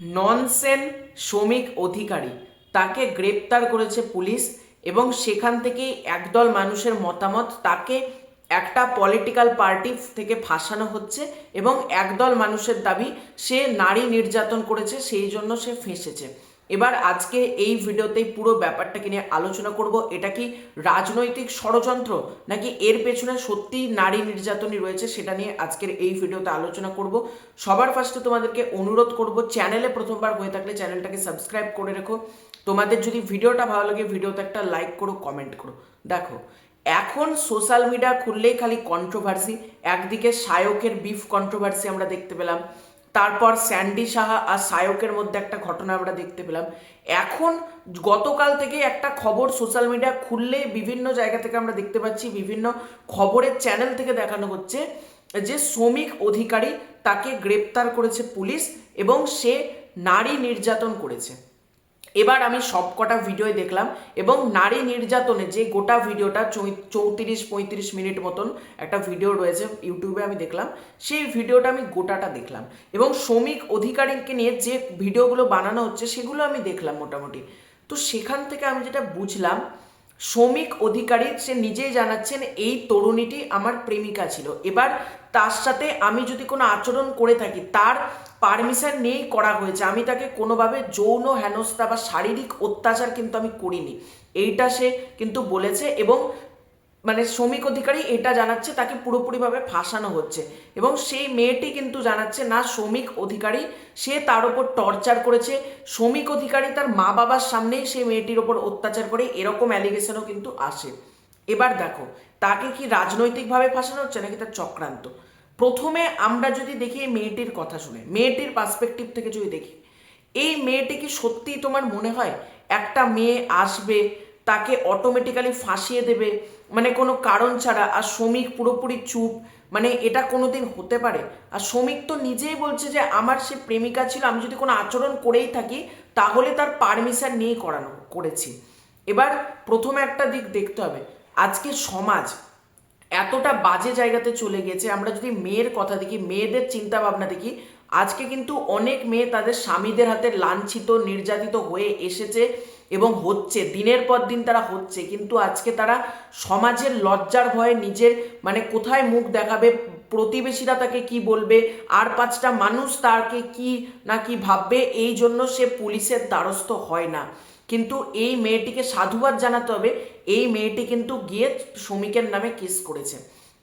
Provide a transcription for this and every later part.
Nonsense শ্রমিক অধিকারী তাকে গ্রেপ্তার করেছে পুলিশ এবং সেখান থেকেই একদল মানুষের মতামত তাকে একটা পলিটিক্যাল পার্টি থেকে ফাঁসানো হচ্ছে এবং একদল মানুষের দাবি সে নারী নির্যাতন করেছে, সেই জন্য সে ফেঁসেছে। এবার আজকে এই ভিডিওতেই পুরো ব্যাপারটাকে নিয়ে আলোচনা করব। এটা কি রাজনৈতিক ষড়যন্ত্র নাকি এর পেছনে সত্যিই নারী নির্যাতনই রয়েছে, সেটা নিয়ে আজকের এই ভিডিওতে আলোচনা করব। সবার ফার্স্টে তোমাদেরকে অনুরোধ করব, চ্যানেলে প্রথমবার হয়ে থাকলে চ্যানেলটাকে সাবস্ক্রাইব করে রেখো। তোমাদের যদি ভিডিওটা ভালো লাগে ভিডিওতে একটা লাইক করো, কমেন্ট করো। দেখো, এখন সোশ্যাল মিডিয়া খুললেই খালি কন্ট্রোভার্সি। একদিকে সায়কের বিফ কন্ট্রোভার্সি আমরা দেখতে পেলাম, তারপর স্যান্ডি সাহা আর সায়কের মধ্যে একটা ঘটনা আমরা দেখতে পেলাম। এখন গতকাল থেকে একটা খবর সোশ্যাল মিডিয়া খুললে বিভিন্ন জায়গা থেকে আমরা দেখতে পাচ্ছি, বিভিন্ন খবরের চ্যানেল থেকে দেখানো হচ্ছে যে শ্রমিক অধিকারী তাকে গ্রেপ্তার করেছে পুলিশ এবং সে নারী নির্যাতন করেছে। এবার আমি সবকটা ভিডিও দেখলাম এবং নারী নির্যাতনে যে গোটা ভিডিওটা 34-35 মিনিট মতন একটা ভিডিও রয়েছে ইউটিউবে, আমি দেখলাম সেই ভিডিওটা আমি গোটাটা দেখলাম এবং শ্রমিক অধিকারীকে নিয়ে যে ভিডিওগুলো বানানো হচ্ছে সেগুলো আমি দেখলাম মোটামুটি। তো সেখান থেকে আমি যেটা বুঝলাম, শ্রমিক অধিকারী সে নিজেই জানাচ্ছেন এই তরুণীটি আমার প্রেমিকা ছিল। এবার তার সাথে আমি যদি কোনো আচরণ করে থাকি তার পারমিশন নিয়েই করা হয়েছে, আমি তাকে কোনোভাবে যৌন হেনস্থা বা শারীরিক অত্যাচার কিন্তু আমি করিনি, এইটা সে কিন্তু বলেছে। এবং মানে শ্রমিক অধিকারী এটা জানাচ্ছে তাকে পুরোপুরিভাবে ফাঁসানো হচ্ছে এবং সেই মেয়েটি কিন্তু জানাচ্ছে না, শ্রমিক অধিকারী সে তার ওপর টর্চার করেছে, শ্রমিক অধিকারী তার মা বাবার সামনেই সে মেয়েটির ওপর অত্যাচার করে, এরকম অ্যালিগেশনও কিন্তু আসে। এবার দেখো, তাকে কি রাজনৈতিকভাবে ফাঁসানো হচ্ছে নাকি তার চক্রান্ত? প্রথমে আমরা যদি দেখি এই মেয়েটির কথা শুনে, মেয়েটির পার্সপেক্টিভ থেকে যদি দেখি, এই মেয়েটি কি সত্যিই তোমার মনে হয় একটা মেয়ে আসবে তাকে অটোমেটিক্যালি ফাঁসিয়ে দেবে মানে কোনো কারণ ছাড়া, আর শ্রমিক পুরোপুরি চুপ? মানে এটা কোনোদিন হতে পারে? আর শ্রমিক তো নিজেই বলছে যে আমার সে প্রেমিকা ছিল, আমি যদি কোনো আচরণ করেই থাকি তাহলে তার পারমিশন নিয়ে করেছি। এবার প্রথমে একটা দিক দেখতে হবে, আজকে সমাজ এতটা বাজে জায়গাতে চলে গেছে। আমরা যদি মেয়ের কথা দেখি, মেয়েদের চিন্তা ভাবনা দেখি, আজকে কিন্তু অনেক মেয়ে তাদের স্বামীদের হাতে লাঞ্ছিত নির্যাতিত হয়ে এসেছে এবং হচ্ছে, দিনের পর দিন তারা হচ্ছে, কিন্তু আজকে তারা সমাজের লজ্জার ভয়ে নিজের মানে কোথায় মুখ দেখাবে, প্রতিবেশীরা তাকে কি বলবে, আর পাঁচটা মানুষ তাকে কি না কি ভাববে, এই জন্য সে পুলিশের দ্বারস্থ হয় না। কিন্তু এই মেয়েটিকে সাধুবাদ জানাতে হবে, এই মেয়েটি কিন্তু গিয়ে শ্রমিকের নামে কেস করেছে।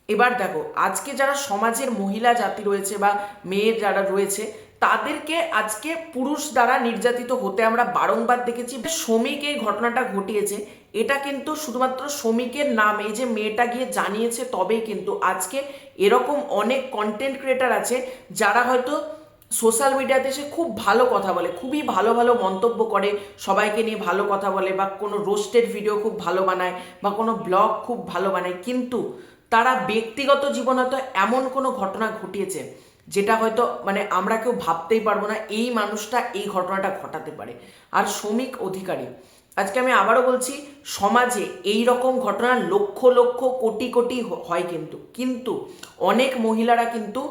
এবার দেখো, আজকে যারা সমাজের মহিলা জাতি রয়েছে বা মেয়ে যারা রয়েছে তাদেরকে আজকে পুরুষ দ্বারা নির্যাতিত হতে আমরা বারংবার দেখেছি। শ্রমিক এই ঘটনাটা ঘটিয়েছে, এটা কিন্তু শুধুমাত্র শ্রমিকের নাম এই যে মেয়েটা গিয়ে জানিয়েছে তবেই কিন্তু আজকে এরকম অনেক কন্টেন্ট ক্রিয়েটার আছে যারা হয়তো সোশ্যাল মিডিয়াতে এসে খুব ভালো কথা বলে, খুবই ভালো ভালো মন্তব্য করে, সবাইকে নিয়ে ভালো কথা বলে, বা কোনো রোস্টেড ভিডিও খুব ভালো বানায় বা কোনো ব্লগ খুব ভালো বানায়, কিন্তু তারা ব্যক্তিগত জীবনে হয়তো এমন কোনো ঘটনা ঘটিয়েছে যেটা হয়তো মানে আমরা কেউ ভাবতেই পারবো না এই মানুষটা এই ঘটনাটা ঘটাতে পারে। আর শ্রমিক অধিকারী, আজকে আমি আবারও বলছি, সমাজে এই রকম ঘটনা লক্ষ লক্ষ কোটি কোটি হয়, কিন্তু অনেক মহিলারা কিন্তু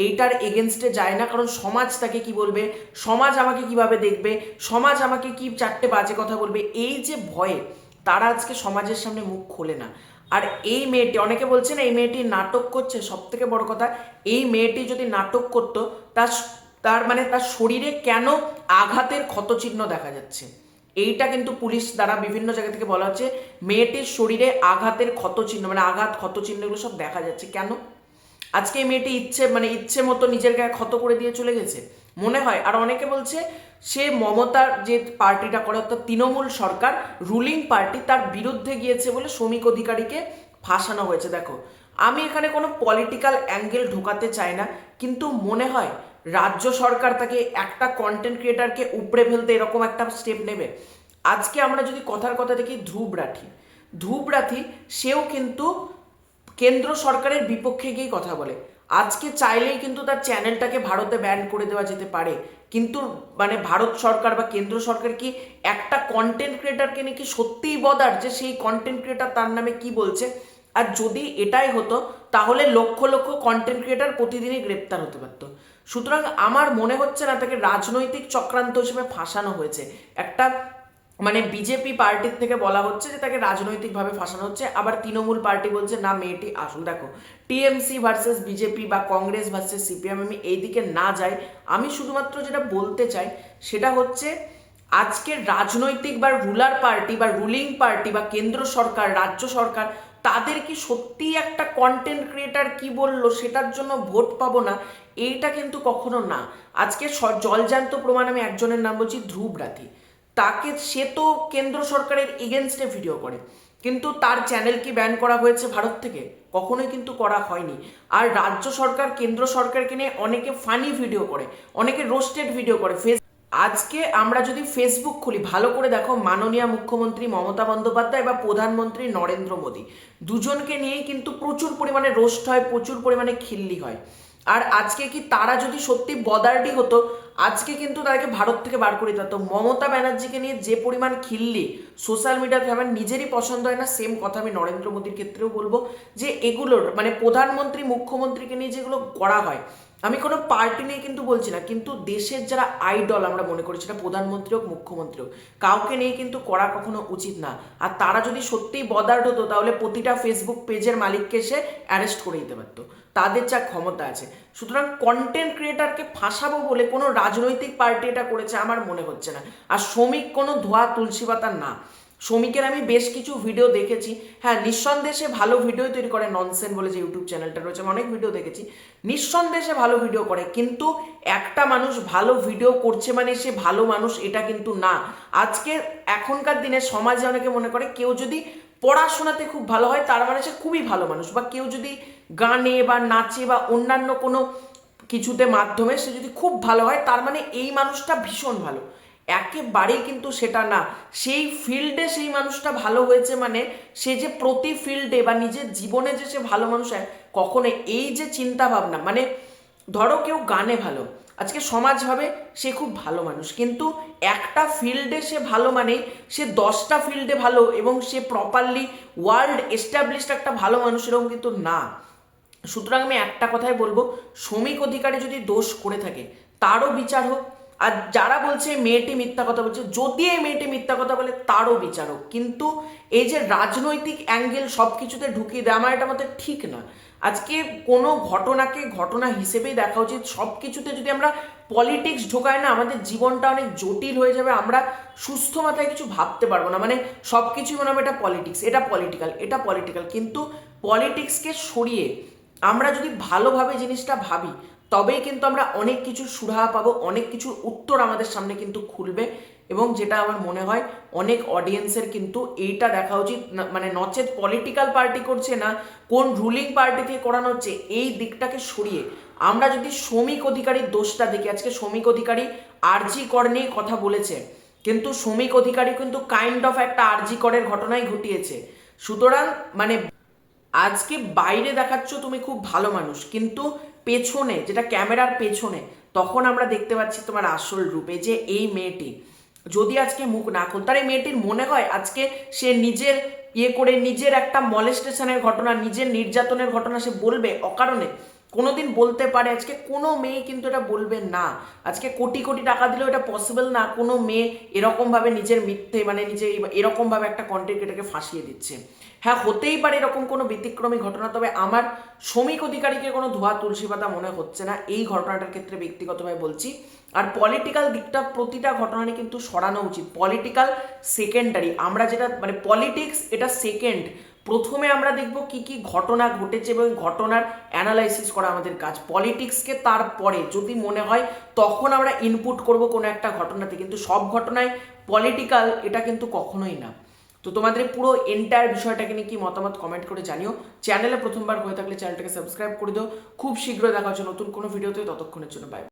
এইটার এগেনস্টে যায় না, কারণ সমাজ তাকে কি বলবে, সমাজ আমাকে কিভাবে দেখবে, সমাজ আমাকে কি চারটে বাজে কথা বলবে, এই যে ভয়ে তারা আজকে সমাজের সামনে মুখ খোলে না। আর এই মেয়েটি, অনেকে বলছে না এই মেয়েটি নাটক করছে, সব থেকে বড় কথা, এই মেয়েটি যদি নাটক করতো তার তার মানে তার শরীরে কেন আঘাতের ক্ষতচিহ্ন দেখা যাচ্ছে, এইটা কিন্তু পুলিশ দ্বারা বিভিন্ন জায়গা থেকে বলা হচ্ছে মেয়েটির শরীরে আঘাতের ক্ষতচিহ্ন, মানে আঘাত ক্ষতচিহ্নগুলো সব দেখা যাচ্ছে। কেন আজকে এই মেয়েটি ইচ্ছে মতো নিজের গায়ে ক্ষত করে দিয়ে চলে গেছে মনে হয়? আর অনেকে বলছে সে মমতার যে পার্টিটা করে অর্থাৎ তৃণমূল সরকার রুলিং পার্টি, তার বিরুদ্ধে গিয়েছে বলে শ্রমিক অধিকারীকে ফাঁসানো হয়েছে। দেখো, আমি এখানে কোনো পলিটিক্যাল অ্যাঙ্গেল ঢোকাতে চাই না, কিন্তু মনে হয় রাজ্য সরকার তাকে একটা কন্টেন্ট ক্রিয়েটারকে উপড়ে ফেলতে এরকম একটা স্টেপ নেবে। আজকে আমরা যদি কথার কথা দেখি, ধ্রুব রাঠি সেও কিন্তু কেন্দ্র সরকারের বিপক্ষে গিয়ে কথা বলে। আজকে চাইলেই কিন্তু তার চ্যানেলটাকে ভারতে ব্যান করে দেওয়া যেতে পারে, কিন্তু মানে ভারত সরকার বা কেন্দ্র সরকার কি একটা কন্টেন্ট ক্রিয়েটারকে নাকি সত্যিই বদার যে সেই কন্টেন্ট ক্রিয়েটার তার নামে কি বলছে? আর যদি এটাই হতো তাহলে লক্ষ লক্ষ কন্টেন্ট ক্রিয়েটার প্রতিদিনই গ্রেপ্তার হতে পারতো। সুতরাং আমার মনে হচ্ছে না তাকে রাজনৈতিক চক্রান্ত হিসেবে ফাঁসানো হয়েছে। একটা মানে বিজেপি পার্টির থেকে বলা হচ্ছে যে তাকে রাজনৈতিকভাবে ফাঁসানো হচ্ছে, আবার তৃণমূল পার্টি বলছে না মেয়েটি আসল। দেখো, টিএমসি ভার্সেস বিজেপি বা কংগ্রেস ভার্সেস সিপিএম, আমি এই দিকে না যাই। আমি শুধুমাত্র যেটা বলতে চাই সেটা হচ্ছে আজকের রাজনৈতিক বা রুলার পার্টি বা রুলিং পার্টি বা কেন্দ্র সরকার, রাজ্য সরকার, তাদের কি সত্যি একটা কন্টেন্ট ক্রিয়েটার কি বললো সেটার জন্য ভোট পাবো না, এইটা কিন্তু কখনো না। আজকে জলজান্ত প্রমাণ আমি একজনের নাম বলছি, ধ্রুব রাঠি। সে তো কেন্দ্র সরকারের এগেনস্টে ভিডিও করে, কিন্তু তার চ্যানেল কি ব্যান করা হয়েছে ভারত থেকে? কখনোই কিন্তু করা হয়নি। আর রাজ্য সরকার কেন্দ্র সরকারকে নিয়ে অনেকে ফানি ভিডিও করে, অনেকে রোস্টেড ভিডিও করে। আজকে আমরা যদি ফেসবুক খুলি, ভালো করে দেখো, মাননীয় মুখ্যমন্ত্রী মমতা বন্দ্যোপাধ্যায় বা প্রধানমন্ত্রী নরেন্দ্র মোদী দুজনকে নিয়েই কিন্তু প্রচুর পরিমাণে রোস্ট হয়, প্রচুর পরিমাণে খিল্লি হয়। আর আজকে কি তারা যদি সত্যি বদার্ডি হতো, আজকে কিন্তু তাদেরকে ভারত থেকে বার করে দিত। মমতা ব্যানার্জিকে নিয়ে যে পরিমাণ খিল্লি সোশ্যাল মিডিয়াতে, আমার নিজেরই পছন্দ হয় না। সেম কথা আমি নরেন্দ্র মোদীর ক্ষেত্রেও বলবো যে এগুলোর মানে প্রধানমন্ত্রী মুখ্যমন্ত্রীকে নিয়ে যেগুলো করা হয়, আমি কোনো পার্টি নিয়ে কিন্তু বলছি না, কিন্তু দেশের যারা আইডল আমরা মনে করি, সেটা প্রধানমন্ত্রী হোক মুখ্যমন্ত্রী হোক, কাউকে নিয়ে কিন্তু করা কখনো উচিত না। আর তারা যদি সত্যিই বদার্ড হতো তাহলে প্রতিটা ফেসবুক পেজের মালিককে সে অ্যারেস্ট করে দিতে পারতো, তাদের যা ক্ষমতা আছে। সুতরাং কন্টেন্ট ক্রিয়েটারকে ফাঁসাবো বলে কোনো রাজনৈতিক পার্টি এটা করেছে আমার মনে হচ্ছে না। আর শ্রমিক কোনো ধোয়া তুলসী পাতা না। শ্রমিকের আমি বেশ কিছু ভিডিও দেখেছি, হ্যাঁ নিঃসন্দেহে সে ভালো ভিডিও তৈরি করে, ননসেন বলে যে ইউটিউব চ্যানেলটা রয়েছে, আমি অনেক ভিডিও দেখেছি, নিঃসন্দেহে সে ভালো ভিডিও করে। কিন্তু একটা মানুষ ভালো ভিডিও করছে মানে সে ভালো মানুষ এটা কিন্তু না। আজকে এখনকার দিনে সমাজে অনেকে মনে করে কেউ যদি পড়াশোনাতে খুব ভালো হয় তার মানে সে খুবই ভালো মানুষ, বা কেউ যদি গানে বা নাচে বা অন্যান্য কোনো কিছুতে মাধ্যমে সে যদি খুব ভালো হয় তার মানে এই মানুষটা ভীষণ ভালো। একেবারেই কিন্তু সেটা না। সেই ফিল্ডে সেই মানুষটা ভালো হয়েছে মানে সে যে প্রতি ফিল্ডে বা নিজের জীবনে যে সে ভালো মানুষ হয়, কখনো এই যে চিন্তা ভাবনা, মানে ধরো কেউ গানে ভালো, আজকে সমাজ ভাবে সে খুব ভালো মানুষ, কিন্তু একটা ফিল্ডে সে ভালো মানে সে 10টা ফিল্ডে ভালো এবং সে প্রপারলি ওয়ার্ল্ড এস্টাবলিশড একটা ভালো মানুষ, এরকম কিন্তু না। সুতরাং আমি একটা কথাই বলবো, শ্রমিক অধিকারী যদি দোষ করে থাকে তারও বিচার হোক। আর যারা বলছে মেয়েটি মিথ্যা কথা বলছে, যদি এই মেয়েটি মিথ্যা কথা বলে তারও বিচার হোক। কিন্তু এই যে রাজনৈতিক অ্যাঙ্গেল সব কিছুতে ঢুকিয়ে দেয়, আমার এটা মতে ঠিক না। আজকে কোনো ঘটনাকে ঘটনা হিসেবেই দেখা উচিত। সব কিছুতে যদি আমরা পলিটিক্স ঢোকায় না, আমাদের জীবনটা অনেক জটিল হয়ে যাবে, আমরা সুস্থ মাথায় কিছু ভাবতে পারবো না। মানে সব কিছুই মনে হবে এটা পলিটিক্স, এটা পলিটিক্যাল, এটা পলিটিক্যাল। কিন্তু পলিটিক্সকে সরিয়ে আমরা যদি ভালোভাবে জিনিসটা ভাবি, তবেই কিন্তু আমরা অনেক কিছু সুরাহা পাবো, অনেক কিছুর উত্তর আমাদের সামনে কিন্তু খুলবে। এবং যেটা আমার মনে হয় অনেক অডিয়েন্সের কিন্তু এইটা দেখা উচিত, মানে নচেত পলিটিক্যাল পার্টি করছে না কোন রুলিং পার্টি থেকে করানো হচ্ছে, এই দিকটাকে সরিয়ে আমরা যদি শ্রমিক অধিকারীর দোষটা দেখি। আজকে শ্রমিক অধিকারী আরজি কর নিয়ে কথা বলেছে, কিন্তু শ্রমিক অধিকারী কিন্তু কাইন্ড অফ একটা আরজি করের ঘটনাই ঘটিয়েছে। সুতরাং মানে আজকে বাইরে দেখাচ্ছ তুমি খুব ভালো মানুষ, কিন্তু পেছনে যেটা ক্যামেরার পেছনে, তখন আমরা দেখতে পাচ্ছি তোমার আসল রূপে যে এই মেয়েটি যদি আজকে মুখ না খুল, তার এই মেয়েটির মনে হয় আজকে সে নিজের করে নিজের একটা মলেস্টেশনের ঘটনা, নিজের নির্যাতনের ঘটনা সে বলবে অকারণে? কোনোদিন বলতে পারে? আজকে কোনো মেয়ে কিন্তু এটা বলবে না। আজকে কোটি কোটি টাকা দিলেও এটা পসিবল না কোনো মেয়ে এরকমভাবে নিজের মিথ্যে মানে নিজে এরকমভাবে একটা কন্টেন্ট ক্রিয়েটরকে ফাঁসিয়ে দিচ্ছে। হ্যাঁ, হতেই পারে এরকম কোনো ব্যতিক্রমী ঘটনা, তবে আমার শ্রমিক অধিকারীকে কোনো ধোয়া তুলসী পাতা মনে হচ্ছে না এই ঘটনাটার ক্ষেত্রে, ব্যক্তিগতভাবে বলছি। আর পলিটিক্যাল দিকটা প্রতিটা ঘটনারই কিন্তু সরানো উচিত। পলিটিক্যাল সেকেন্ডারি, আমরা যেটা মানে পলিটিক্স এটা সেকেন্ড। প্রথমে আমরা দেখব কি কি ঘটনা ঘটেছে এবং ঘটনার অ্যানালাইসিস করা আমাদের কাজ। পলিটিক্সকে তারপরে যদি মনে হয় তখন আমরা ইনপুট করব কোনো একটা ঘটনাতে, কিন্তু সব ঘটনায় পলিটিক্যাল এটা কিন্তু কখনোই না। তো তোমাদের পুরো এন্টায়ার বিষয়টাকে নিয়ে কি মতামত কমেন্ট করে জানিও। চ্যানেলে প্রথমবার হয়ে থাকলে চ্যানেলটাকে সাবস্ক্রাইব করে দিও। খুব শীঘ্রই দেখা হচ্ছে নতুন কোনো ভিডিওতে, ততক্ষণের জন্য বাই।